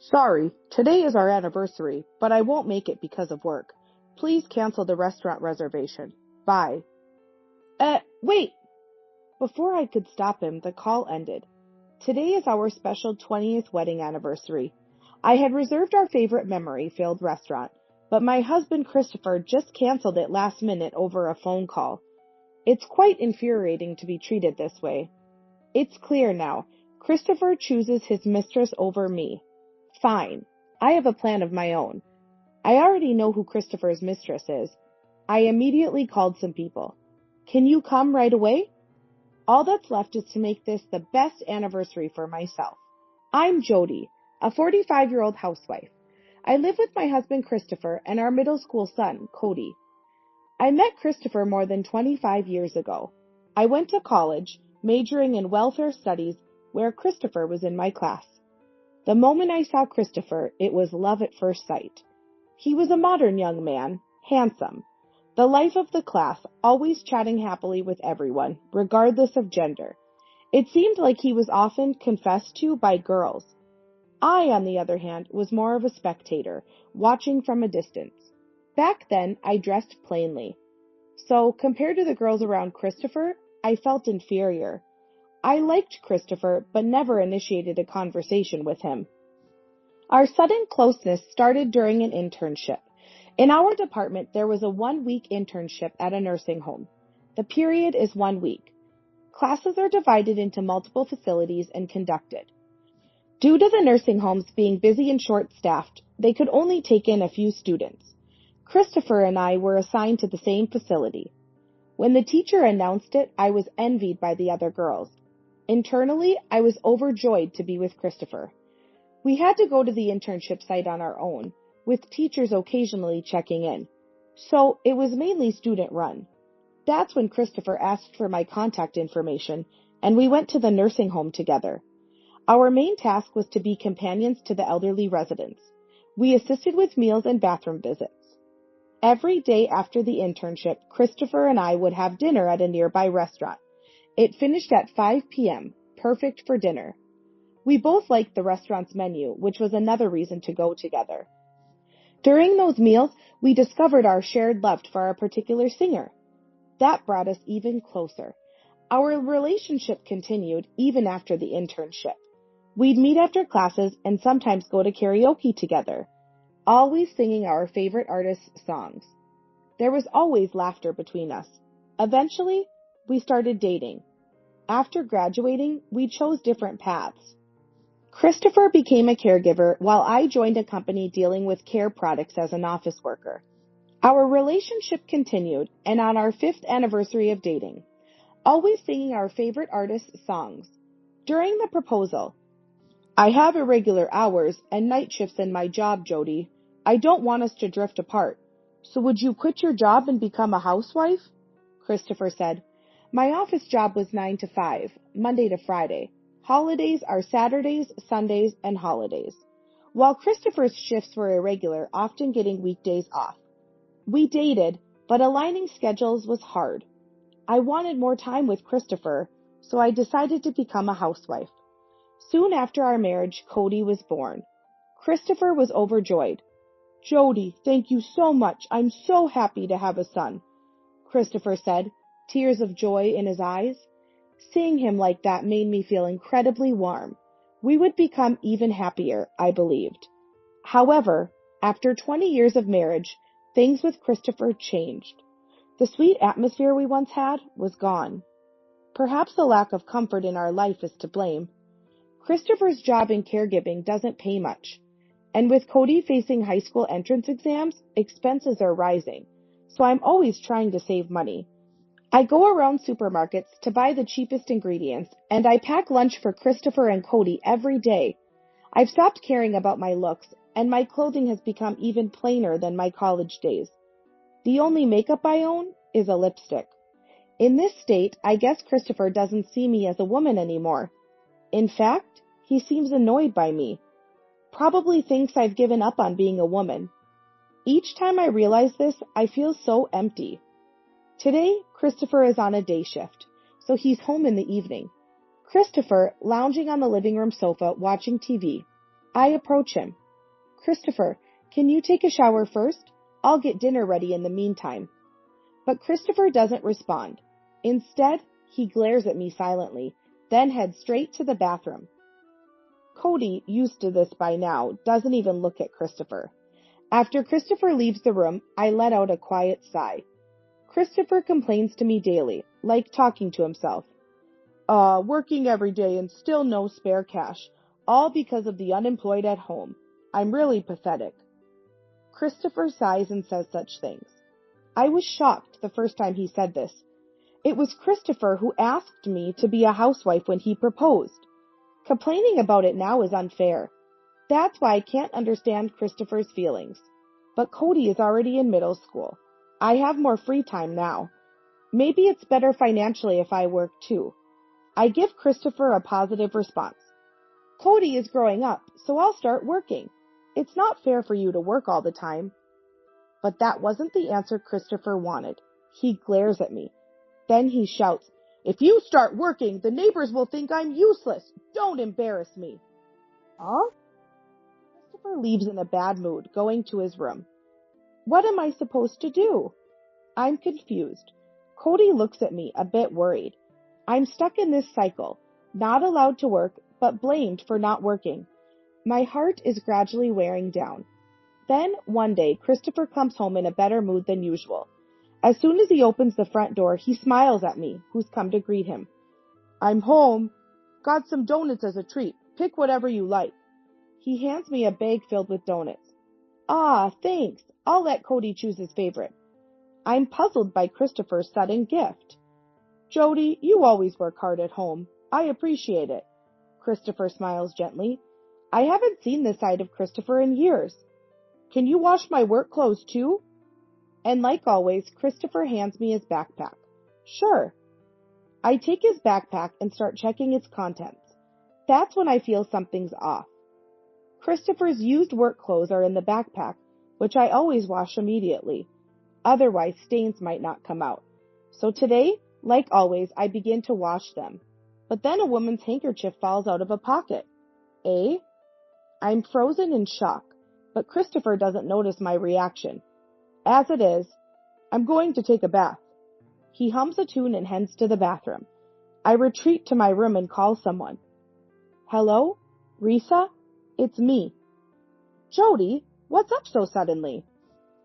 Sorry, today is our anniversary, but I won't make it because of work. Please cancel the restaurant reservation. Bye. Wait! Before I could stop him, the call ended. Today is our special 20th wedding anniversary. I had reserved our favorite memory-filled restaurant, but my husband Christopher just canceled it last minute over a phone call. It's quite infuriating to be treated this way. It's clear now. Christopher chooses his mistress over me. Fine. I have a plan of my own. I already know who Christopher's mistress is. I immediately called some people. Can you come right away? All that's left is to make this the best anniversary for myself. I'm Jody, a 45-year-old housewife. I live with my husband Christopher and our middle school son, Cody. I met Christopher more than 25 years ago. I went to college, majoring in welfare studies, where Christopher was in my class. The moment I saw Christopher, it was love at first sight. He was a modern young man, handsome, the life of the class, always chatting happily with everyone, regardless of gender. It seemed like he was often confessed to by girls. I, on the other hand, was more of a spectator, watching from a distance. Back then, I dressed plainly. So, compared to the girls around Christopher, I felt inferior. I liked Christopher, but never initiated a conversation with him. Our sudden closeness started during an internship. In our department, there was a 1-week internship at a nursing home. The period is 1 week. Classes are divided into multiple facilities and conducted. Due to the nursing homes being busy and short-staffed, they could only take in a few students. Christopher and I were assigned to the same facility. When the teacher announced it, I was envied by the other girls. Internally, I was overjoyed to be with Christopher. We had to go to the internship site on our own, with teachers occasionally checking in. So it was mainly student-run. That's when Christopher asked for my contact information, and we went to the nursing home together. Our main task was to be companions to the elderly residents. We assisted with meals and bathroom visits. Every day after the internship, Christopher and I would have dinner at a nearby restaurant. It finished at 5 p.m., perfect for dinner. We both liked the restaurant's menu, which was another reason to go together. During those meals, we discovered our shared love for a particular singer. That brought us even closer. Our relationship continued even after the internship. We'd meet after classes and sometimes go to karaoke together, always singing our favorite artists' songs. There was always laughter between us. Eventually, we started dating. After graduating, we chose different paths. Christopher became a caregiver while I joined a company dealing with care products as an office worker. Our relationship continued, and on our 5th anniversary of dating, always singing our favorite artists' songs. During the proposal, I have irregular hours and night shifts in my job, Jody. I don't want us to drift apart. So would you quit your job and become a housewife? Christopher said. My office job was 9 to 5, Monday to Friday. Holidays are Saturdays, Sundays, and holidays. While Christopher's shifts were irregular, often getting weekdays off. We dated, but aligning schedules was hard. I wanted more time with Christopher, so I decided to become a housewife. Soon after our marriage, Cody was born. Christopher was overjoyed. Jody, thank you so much. I'm so happy to have a son, Christopher said, tears of joy in his eyes. Seeing him like that made me feel incredibly warm. We would become even happier, I believed. However, after 20 years of marriage, things with Christopher changed. The sweet atmosphere we once had was gone. Perhaps the lack of comfort in our life is to blame. Christopher's job in caregiving doesn't pay much. And with Cody facing high school entrance exams, expenses are rising. So I'm always trying to save money. I go around supermarkets to buy the cheapest ingredients, and I pack lunch for Christopher and Cody every day. I've stopped caring about my looks, and my clothing has become even plainer than my college days. The only makeup I own is a lipstick. In this state, I guess Christopher doesn't see me as a woman anymore. In fact, he seems annoyed by me. Probably thinks I've given up on being a woman. Each time I realize this, I feel so empty. Today, Christopher is on a day shift, so he's home in the evening. Christopher, lounging on the living room sofa, watching TV. I approach him. Christopher, can you take a shower first? I'll get dinner ready in the meantime. But Christopher doesn't respond. Instead, he glares at me silently, then heads straight to the bathroom. Cody, used to this by now, doesn't even look at Christopher. After Christopher leaves the room, I let out a quiet sigh. Christopher complains to me daily, like talking to himself. Working every day and still no spare cash, all because of the unemployed at home. I'm really pathetic. Christopher sighs and says such things. I was shocked the first time he said this. It was Christopher who asked me to be a housewife when he proposed. Complaining about it now is unfair. That's why I can't understand Christopher's feelings. But Cody is already in middle school. I have more free time now. Maybe it's better financially if I work too. I give Christopher a positive response. Cody is growing up, so I'll start working. It's not fair for you to work all the time. But that wasn't the answer Christopher wanted. He glares at me. Then he shouts, If you start working, the neighbors will think I'm useless. Don't embarrass me. Huh? Christopher leaves in a bad mood, going to his room. What am I supposed to do? I'm confused. Cody looks at me, a bit worried. I'm stuck in this cycle, not allowed to work, but blamed for not working. My heart is gradually wearing down. Then, one day, Christopher comes home in a better mood than usual. As soon as he opens the front door, he smiles at me, who's come to greet him. I'm home. Got some donuts as a treat. Pick whatever you like. He hands me a bag filled with donuts. Ah, thanks. I'll let Cody choose his favorite. I'm puzzled by Christopher's sudden gift. Jody, you always work hard at home. I appreciate it. Christopher smiles gently. I haven't seen this side of Christopher in years. Can you wash my work clothes too? And like always, Christopher hands me his backpack. Sure. I take his backpack and start checking its contents. That's when I feel something's off. Christopher's used work clothes are in the backpack, which I always wash immediately. Otherwise, stains might not come out. So today, like always, I begin to wash them. But then a woman's handkerchief falls out of a pocket. Eh? I'm frozen in shock, but Christopher doesn't notice my reaction. As it is, I'm going to take a bath. He hums a tune and heads to the bathroom. I retreat to my room and call someone. Hello? Risa? It's me. Jody, what's up so suddenly?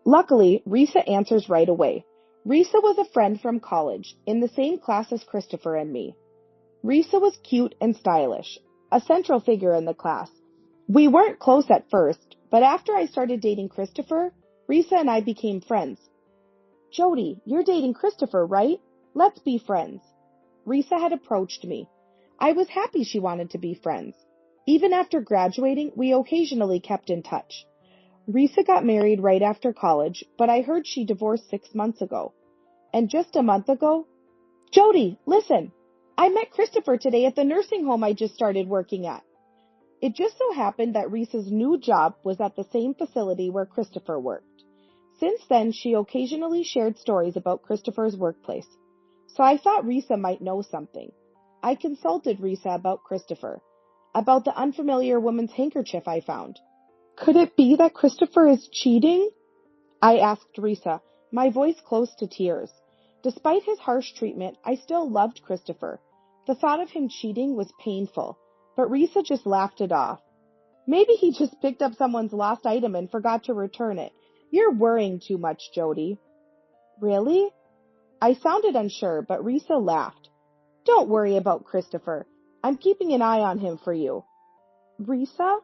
Luckily, Risa answers right away. Risa was a friend from college, in the same class as Christopher and me. Risa was cute and stylish, a central figure in the class. We weren't close at first, but after I started dating Christopher, Risa and I became friends. Jody, you're dating Christopher, right? Let's be friends. Risa had approached me. I was happy she wanted to be friends. Even after graduating, we occasionally kept in touch. Risa got married right after college, but I heard she divorced 6 months ago. And just a month ago... Jody, listen! I met Christopher today at the nursing home I just started working at. It just so happened that Risa's new job was at the same facility where Christopher worked. Since then, she occasionally shared stories about Christopher's workplace. So I thought Risa might know something. I consulted Risa about Christopher, about the unfamiliar woman's handkerchief I found. Could it be that Christopher is cheating? I asked Risa, my voice close to tears. Despite his harsh treatment, I still loved Christopher. The thought of him cheating was painful, but Risa just laughed it off. Maybe he just picked up someone's lost item and forgot to return it. You're worrying too much, Jody. Really? I sounded unsure, but Risa laughed. Don't worry about Christopher. I'm keeping an eye on him for you. Risa?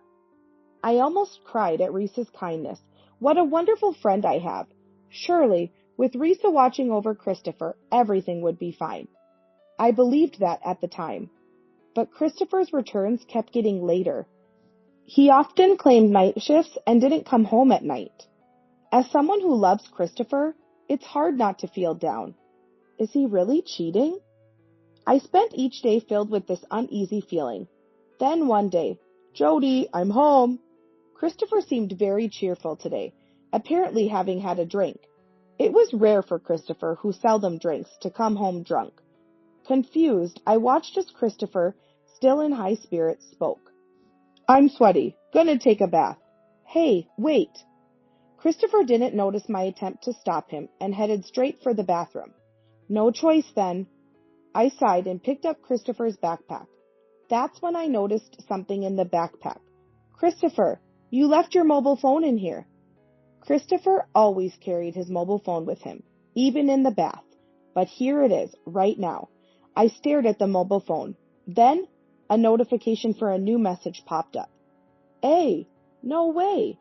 I almost cried at Risa's kindness. What a wonderful friend I have. Surely, with Risa watching over Christopher, everything would be fine. I believed that at the time. But Christopher's returns kept getting later. He often claimed night shifts and didn't come home at night. As someone who loves Christopher, it's hard not to feel down. Is he really cheating? I spent each day filled with this uneasy feeling. Then one day, Jody, I'm home. Christopher seemed very cheerful today, apparently having had a drink. It was rare for Christopher, who seldom drinks, to come home drunk. Confused, I watched as Christopher, still in high spirits, spoke. I'm sweaty. Gonna take a bath. Hey, wait. Christopher didn't notice my attempt to stop him and headed straight for the bathroom. No choice then. I sighed and picked up Christopher's backpack. That's when I noticed something in the backpack. Christopher, you left your mobile phone in here. Christopher always carried his mobile phone with him, even in the bath. But here it is, right now. I stared at the mobile phone. Then, a notification for a new message popped up. Hey, no way.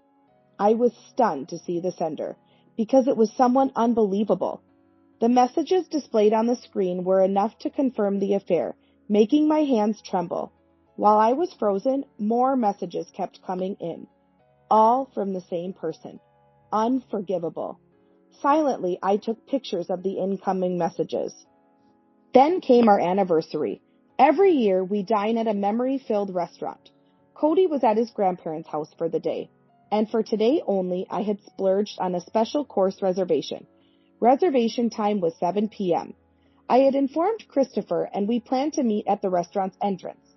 I was stunned to see the sender, because it was someone unbelievable. The messages displayed on the screen were enough to confirm the affair, making my hands tremble. While I was frozen, more messages kept coming in, all from the same person. Unforgivable. Silently, I took pictures of the incoming messages. Then came our anniversary. Every year, we dine at a memory-filled restaurant. Cody was at his grandparents' house for the day, and for today only, I had splurged on a special course reservation. Reservation time was 7 p.m. I had informed Christopher, and we planned to meet at the restaurant's entrance.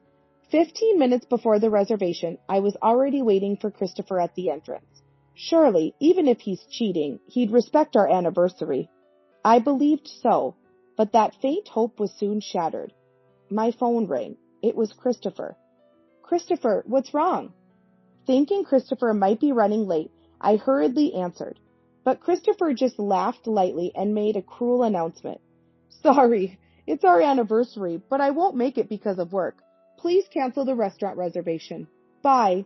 15 minutes before the reservation, I was already waiting for Christopher at the entrance. Surely, even if he's cheating, he'd respect our anniversary. I believed so, but that faint hope was soon shattered. My phone rang. It was Christopher. Christopher, what's wrong? Thinking Christopher might be running late, I hurriedly answered. But Christopher just laughed lightly and made a cruel announcement. Sorry, it's our anniversary, but I won't make it because of work. Please cancel the restaurant reservation. Bye.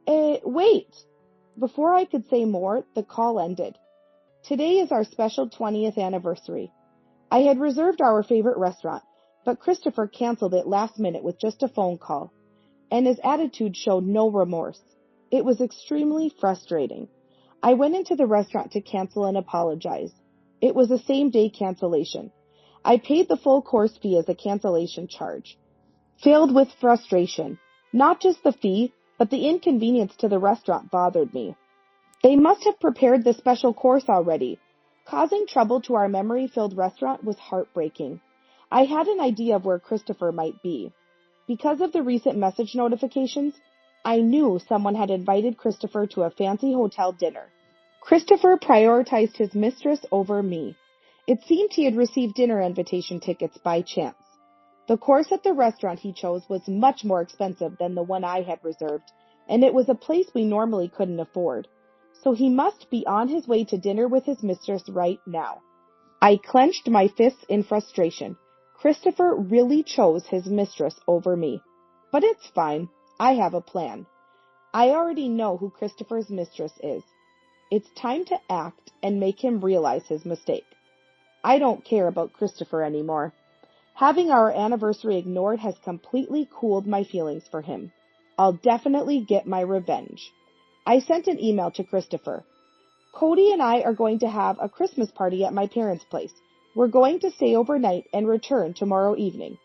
Wait. Before I could say more, the call ended. Today is our special 20th anniversary. I had reserved our favorite restaurant, but Christopher canceled it last minute with just a phone call, and his attitude showed no remorse. It was extremely frustrating. I went into the restaurant to cancel and apologize. It was a same-day cancellation. I paid the full course fee as a cancellation charge. Filled with frustration, not just the fee, but the inconvenience to the restaurant bothered me. They must have prepared the special course already. Causing trouble to our memory-filled restaurant was heartbreaking. I had an idea of where Christopher might be. Because of the recent message notifications, I knew someone had invited Christopher to a fancy hotel dinner. Christopher prioritized his mistress over me. It seemed he had received dinner invitation tickets by chance. The course at the restaurant he chose was much more expensive than the one I had reserved, and it was a place we normally couldn't afford. So he must be on his way to dinner with his mistress right now. I clenched my fists in frustration. Christopher really chose his mistress over me. But it's fine. I have a plan. I already know who Christopher's mistress is. It's time to act and make him realize his mistake. I don't care about Christopher anymore. Having our anniversary ignored has completely cooled my feelings for him. I'll definitely get my revenge. I sent an email to Christopher. Cody and I are going to have a Christmas party at my parents' place. We're going to stay overnight and return tomorrow evening.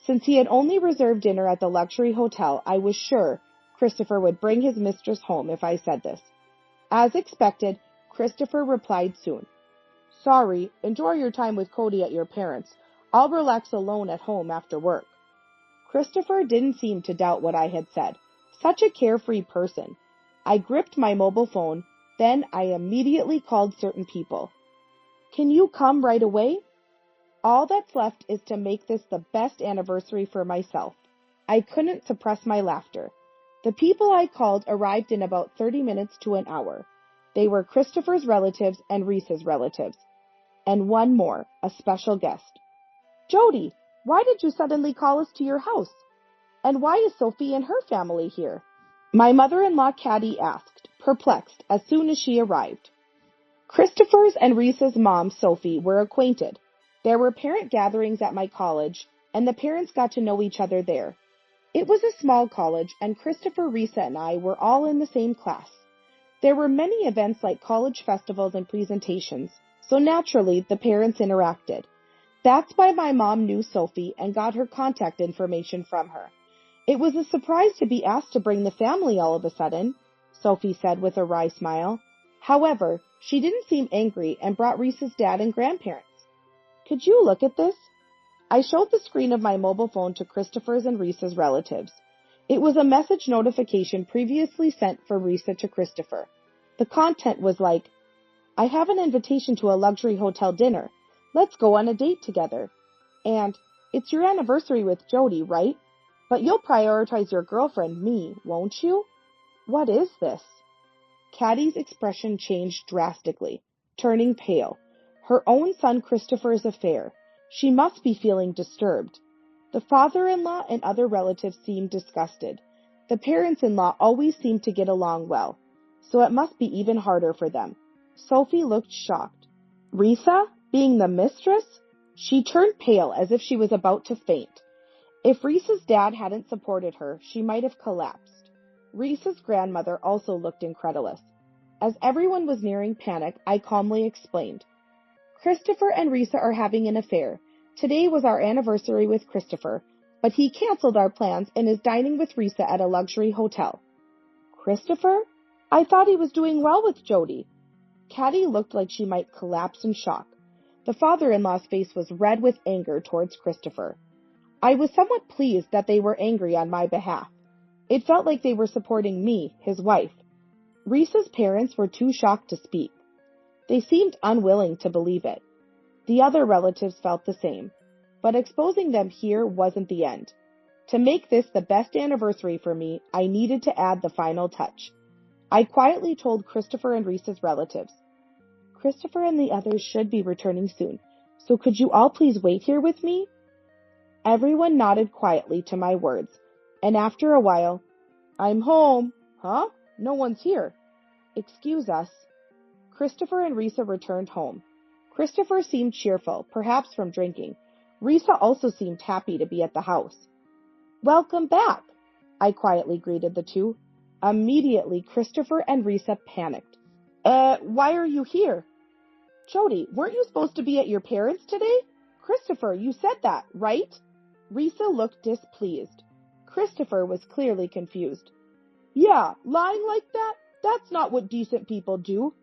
Since he had only reserved dinner at the luxury hotel, I was sure Christopher would bring his mistress home if I said this. As expected, Christopher replied soon. Sorry, enjoy your time with Cody at your parents'. I'll relax alone at home after work. Christopher didn't seem to doubt what I had said. Such a carefree person. I gripped my mobile phone, then I immediately called certain people. Can you come right away? All that's left is to make this the best anniversary for myself. I couldn't suppress my laughter. The people I called arrived in about 30 minutes to an hour. They were Christopher's relatives and Reese's relatives. And one more, a special guest. Jody, why did you suddenly call us to your house? And why is Sophie and her family here? My mother-in-law Caddy asked, perplexed, as soon as she arrived. Christopher's and Reese's mom, Sophie, were acquainted. There were parent gatherings at my college, and the parents got to know each other there. It was a small college, and Christopher, Reese, and I were all in the same class. There were many events like college festivals and presentations, so naturally the parents interacted. That's why my mom knew Sophie and got her contact information from her. It was a surprise to be asked to bring the family all of a sudden, Sophie said with a wry smile. However, she didn't seem angry and brought Reese's dad and grandparents. Could you look at this? I showed the screen of my mobile phone to Christopher's and Reese's relatives. It was a message notification previously sent for Risa to Christopher. The content was like, I have an invitation to a luxury hotel dinner. Let's go on a date together. And, it's your anniversary with Jody, right? But you'll prioritize your girlfriend, me, won't you? What is this? Caddy's expression changed drastically, turning pale. Her own son Christopher's affair. She must be feeling disturbed. The father-in-law and other relatives seemed disgusted. The parents-in-law always seemed to get along well, so it must be even harder for them. Sophie looked shocked. Risa, being the mistress? She turned pale as if she was about to faint. If Risa's dad hadn't supported her, she might have collapsed. Risa's grandmother also looked incredulous. As everyone was nearing panic, I calmly explained. Christopher and Risa are having an affair. Today was our anniversary with Christopher, but he canceled our plans and is dining with Risa at a luxury hotel. Christopher? I thought he was doing well with Jody. Caddy looked like she might collapse in shock. The father-in-law's face was red with anger towards Christopher. I was somewhat pleased that they were angry on my behalf. It felt like they were supporting me, his wife. Risa's parents were too shocked to speak. They seemed unwilling to believe it. The other relatives felt the same, but exposing them here wasn't the end. To make this the best anniversary for me, I needed to add the final touch. I quietly told Christopher and Risa's relatives, Christopher and the others should be returning soon, so could you all please wait here with me? Everyone nodded quietly to my words, and after a while, I'm home. Huh? No one's here. Excuse us. Christopher and Risa returned home. Christopher seemed cheerful, perhaps from drinking. Risa also seemed happy to be at the house. Welcome back, I quietly greeted the two. Immediately, Christopher and Risa panicked. Why are you here? Jody, weren't you supposed to be at your parents' today? Christopher, you said that, right? Risa looked displeased. Christopher was clearly confused. Yeah, lying like that? That's not what decent people do.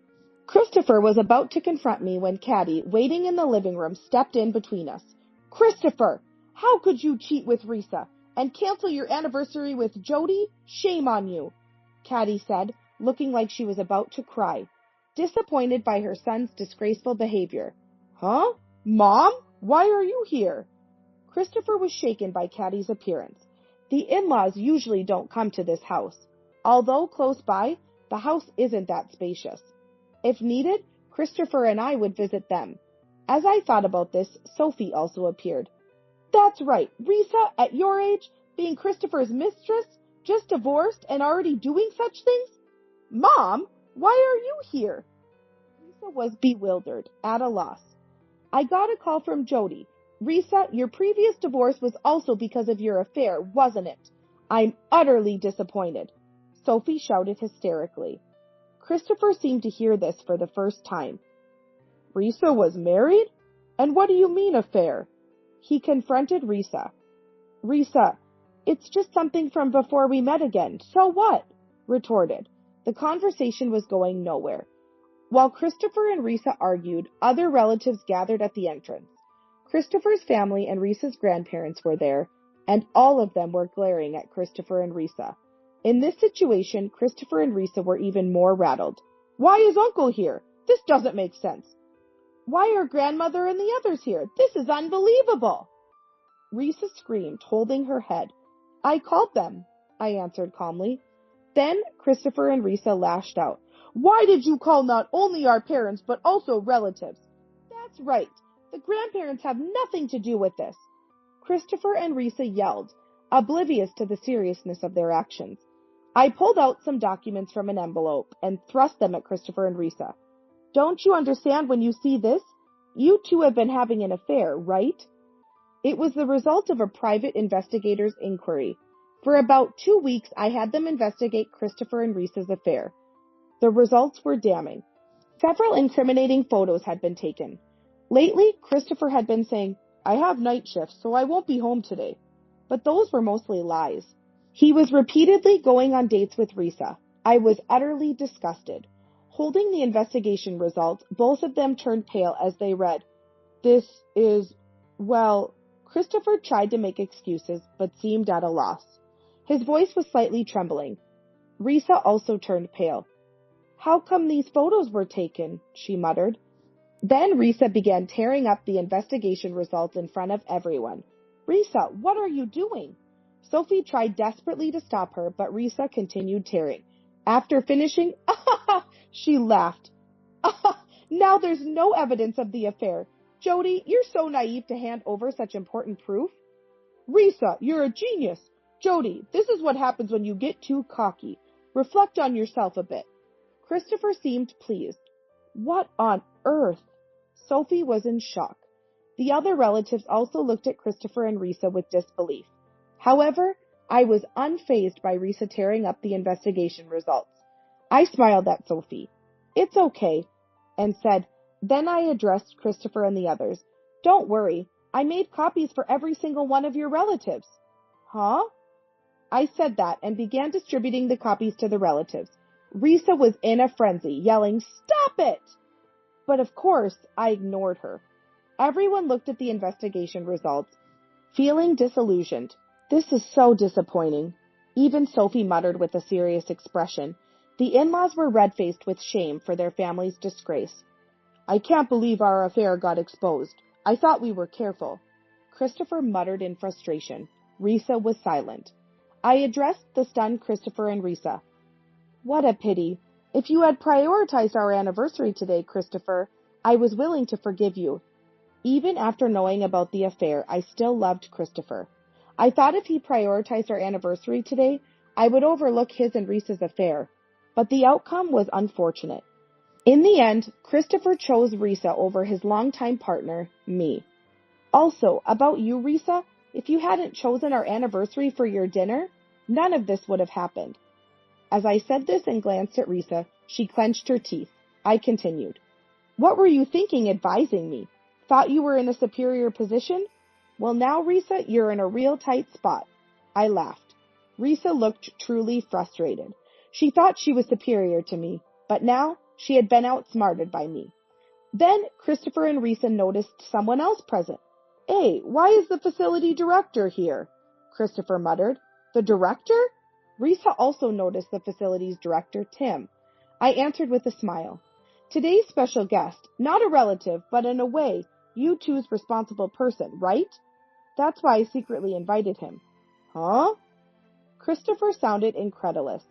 Christopher was about to confront me when Caddy, waiting in the living room, stepped in between us. Christopher, how could you cheat with Risa and cancel your anniversary with Jody? Shame on you, Caddy said, looking like she was about to cry, disappointed by her son's disgraceful behavior. Huh? Mom? Why are you here? Christopher was shaken by Caddy's appearance. The in-laws usually don't come to this house. Although close by, the house isn't that spacious. If needed, Christopher and I would visit them. As I thought about this, Sophie also appeared. That's right, Risa, at your age, being Christopher's mistress, just divorced and already doing such things? Mom, why are you here? Risa was bewildered, at a loss. I got a call from Jody. Risa, your previous divorce was also because of your affair, wasn't it? I'm utterly disappointed. Sophie shouted hysterically. Christopher seemed to hear this for the first time. Risa was married? And what do you mean affair? He confronted Risa. Risa, it's just something from before we met again. So what? Retorted. The conversation was going nowhere. While Christopher and Risa argued, other relatives gathered at the entrance. Christopher's family and Risa's grandparents were there, and all of them were glaring at Christopher and Risa. In this situation, Christopher and Risa were even more rattled. Why is Uncle here? This doesn't make sense. Why are Grandmother and the others here? This is unbelievable! Risa screamed, holding her head. I called them, I answered calmly. Then Christopher and Risa lashed out. Why did you call not only our parents, but also relatives? That's right. The grandparents have nothing to do with this. Christopher and Risa yelled, oblivious to the seriousness of their actions. I pulled out some documents from an envelope and thrust them at Christopher and Risa. Don't you understand when you see this? You two have been having an affair, right? It was the result of a private investigator's inquiry. For about 2 weeks, I had them investigate Christopher and Risa's affair. The results were damning. Several incriminating photos had been taken. Lately, Christopher had been saying, I have night shifts, so I won't be home today. But those were mostly lies. He was repeatedly going on dates with Risa. I was utterly disgusted. Holding the investigation results, both of them turned pale as they read, Christopher tried to make excuses, but seemed at a loss. His voice was slightly trembling. Risa also turned pale. How come these photos were taken? She muttered. Then Risa began tearing up the investigation results in front of everyone. Risa, what are you doing? Sophie tried desperately to stop her, but Risa continued tearing. After finishing, she laughed. Now there's no evidence of the affair. Jody, you're so naive to hand over such important proof. Risa, you're a genius. Jody, this is what happens when you get too cocky. Reflect on yourself a bit. Christopher seemed pleased. What on earth? Sophie was in shock. The other relatives also looked at Christopher and Risa with disbelief. However, I was unfazed by Risa tearing up the investigation results. I smiled at Sophie. It's okay, and said, then I addressed Christopher and the others. Don't worry, I made copies for every single one of your relatives. Huh? I said that and began distributing the copies to the relatives. Risa was in a frenzy, yelling, Stop it! But of course, I ignored her. Everyone looked at the investigation results, feeling disillusioned. This is so disappointing. Even Sophie muttered with a serious expression. The in-laws were red-faced with shame for their family's disgrace. I can't believe our affair got exposed. I thought we were careful. Christopher muttered in frustration. Risa was silent. I addressed the stunned Christopher and Risa. What a pity. If you had prioritized our anniversary today, Christopher, I was willing to forgive you. Even after knowing about the affair, I still loved Christopher. I thought if he prioritized our anniversary today, I would overlook his and Risa's affair. But the outcome was unfortunate. In the end, Christopher chose Risa over his longtime partner, me. Also, about you, Risa, if you hadn't chosen our anniversary for your dinner, none of this would have happened. As I said this and glanced at Risa, she clenched her teeth. I continued. What were you thinking advising me? Thought you were in a superior position? Well, now, Risa, you're in a real tight spot. I laughed. Risa looked truly frustrated. She thought she was superior to me, but now she had been outsmarted by me. Then Christopher and Risa noticed someone else present. Hey, why is the facility director here? Christopher muttered. The director? Risa also noticed the facility's director, Tim. I answered with a smile. Today's special guest, not a relative, but in a way, you two's responsible person, right? That's why I secretly invited him. Huh? Christopher sounded incredulous.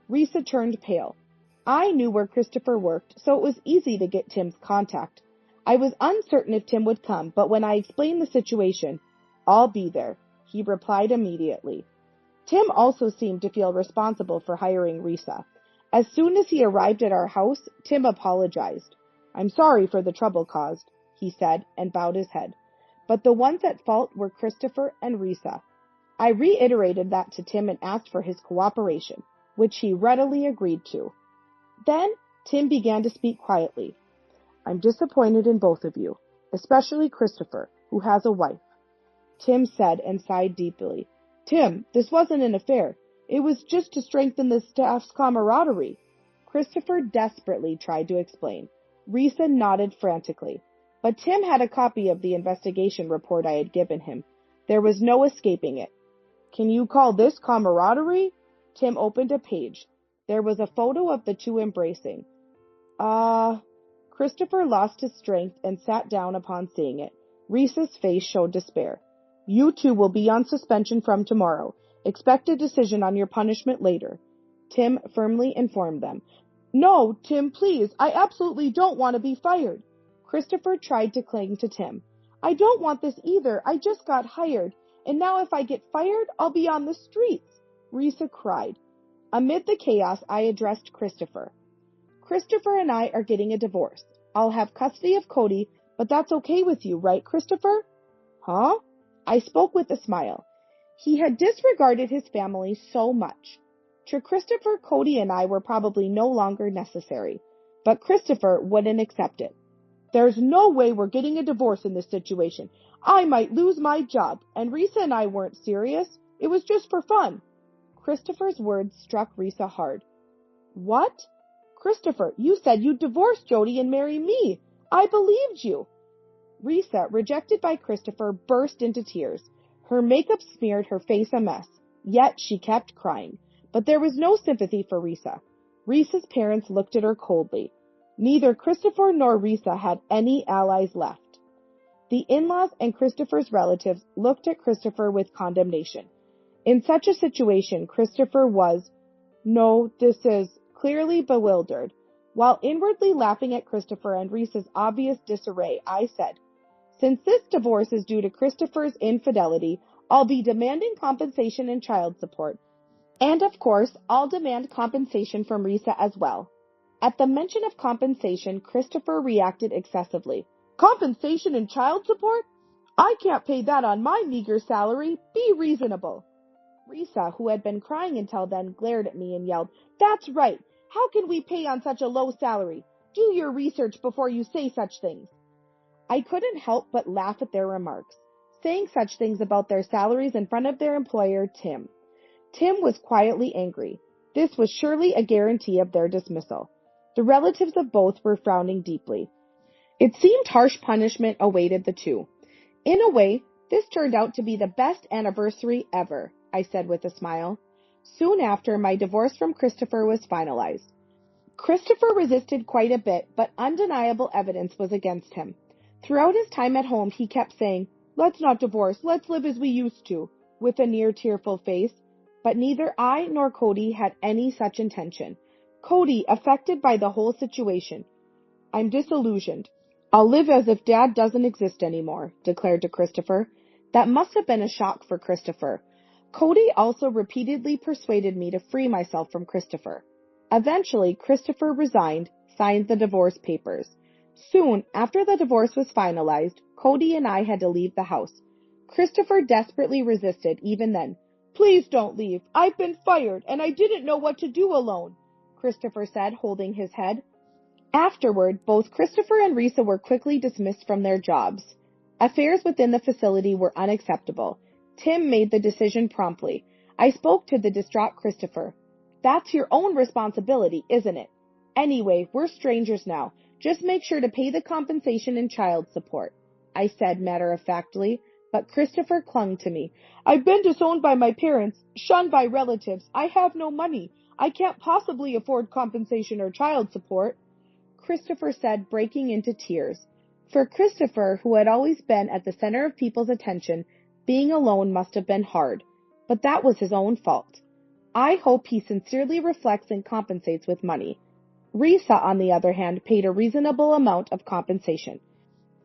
Risa turned pale. I knew where Christopher worked, so it was easy to get Tim's contact. I was uncertain if Tim would come, but when I explained the situation, I'll be there, he replied immediately. Tim also seemed to feel responsible for hiring Risa. As soon as he arrived at our house, Tim apologized. I'm sorry for the trouble caused, he said, and bowed his head. But the ones at fault were Christopher and Risa. I reiterated that to Tim and asked for his cooperation, which he readily agreed to. Then Tim began to speak quietly. I'm disappointed in both of you, especially Christopher, who has a wife. Tim said and sighed deeply. Tim, this wasn't an affair. It was just to strengthen the staff's camaraderie. Christopher desperately tried to explain. Risa nodded frantically. But Tim had a copy of the investigation report I had given him. There was no escaping it. Can you call this camaraderie? Tim opened a page. There was a photo of the two embracing. Christopher lost his strength and sat down upon seeing it. Risa's face showed despair. You two will be on suspension from tomorrow. Expect a decision on your punishment later. Tim firmly informed them. No, Tim, please. I absolutely don't want to be fired. Christopher tried to cling to Tim. I don't want this either. I just got hired. And now if I get fired, I'll be on the streets. Risa cried. Amid the chaos, I addressed Christopher. Christopher and I are getting a divorce. I'll have custody of Cody, but that's okay with you, right, Christopher? Huh? I spoke with a smile. He had disregarded his family so much. To Christopher, Cody and I were probably no longer necessary, but Christopher wouldn't accept it. There's no way we're getting a divorce in this situation. I might lose my job, and Risa and I weren't serious. It was just for fun. Christopher's words struck Risa hard. What? Christopher, you said you'd divorce Jody and marry me. I believed you. Risa, rejected by Christopher, burst into tears. Her makeup smeared her face a mess. yet she kept crying. But there was no sympathy for Risa. Risa's parents looked at her coldly. Neither Christopher nor Risa had any allies left. The in-laws and Christopher's relatives looked at Christopher with condemnation. In such a situation, Christopher was, clearly bewildered. While inwardly laughing at Christopher and Risa's obvious disarray, I said, "Since this divorce is due to Christopher's infidelity, I'll be demanding compensation and child support. And of course, I'll demand compensation from Risa as well." At the mention of compensation, Christopher reacted excessively. "Compensation and child support? I can't pay that on my meager salary. Be reasonable." Risa, who had been crying until then, glared at me and yelled, "That's right. How can we pay on such a low salary? Do your research before you say such things." I couldn't help but laugh at their remarks, saying such things about their salaries in front of their employer, Tim. Tim was quietly angry. This was surely a guarantee of their dismissal. The relatives of both were frowning deeply. It seemed harsh punishment awaited the two. "In a way, this turned out to be the best anniversary ever," I said with a smile. Soon after, my divorce from Christopher was finalized. Christopher resisted quite a bit, but undeniable evidence was against him. Throughout his time at home, he kept saying, "Let's not divorce, let's live as we used to," with a near tearful face. But neither I nor Cody had any such intention. Cody, affected by the whole situation. "I'm disillusioned. I'll live as if Dad doesn't exist anymore," declared to Christopher. That must have been a shock for Christopher. Cody also repeatedly persuaded me to free myself from Christopher. Eventually, Christopher resigned, signed the divorce papers. Soon after the divorce was finalized, Cody and I had to leave the house. Christopher desperately resisted even then. "Please don't leave. I've been fired, and I didn't know what to do alone," Christopher said, holding his head. Afterward, both Christopher and Risa were quickly dismissed from their jobs. Affairs within the facility were unacceptable. Tim made the decision promptly. I spoke to the distraught Christopher. "That's your own responsibility, isn't it? Anyway, we're strangers now. Just make sure to pay the compensation and child support," I said matter-of-factly, but Christopher clung to me. "I've been disowned by my parents, shunned by relatives. I have no money. I can't possibly afford compensation or child support," Christopher said, breaking into tears. For Christopher, who had always been at the center of people's attention, being alone must have been hard, but that was his own fault. I hope he sincerely reflects and compensates with money. Risa, on the other hand, paid a reasonable amount of compensation.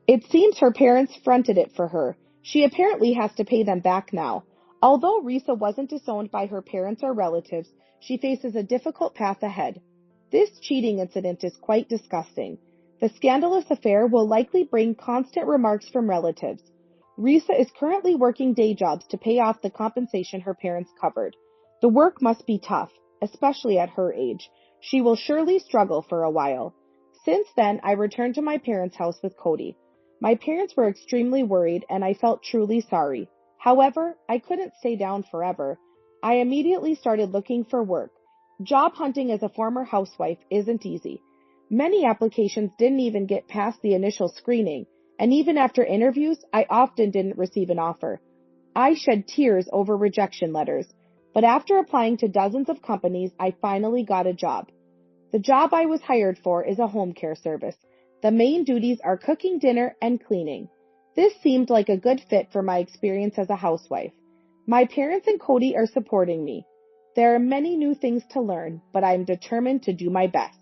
It seems her parents fronted it for her. She apparently has to pay them back now. Although Risa wasn't disowned by her parents or relatives, she faces a difficult path ahead. This cheating incident is quite disgusting. The scandalous affair will likely bring constant remarks from relatives. Risa is currently working day jobs to pay off the compensation her parents covered. The work must be tough, especially at her age. She will surely struggle for a while. Since then, I returned to my parents' house with Cody. My parents were extremely worried, and I felt truly sorry. However, I couldn't stay down forever. I immediately started looking for work. Job hunting as a former housewife isn't easy. Many applications didn't even get past the initial screening, and even after interviews, I often didn't receive an offer. I shed tears over rejection letters, but after applying to dozens of companies, I finally got a job. The job I was hired for is a home care service. The main duties are cooking dinner and cleaning. This seemed like a good fit for my experience as a housewife. My parents and Cody are supporting me. There are many new things to learn, but I am determined to do my best.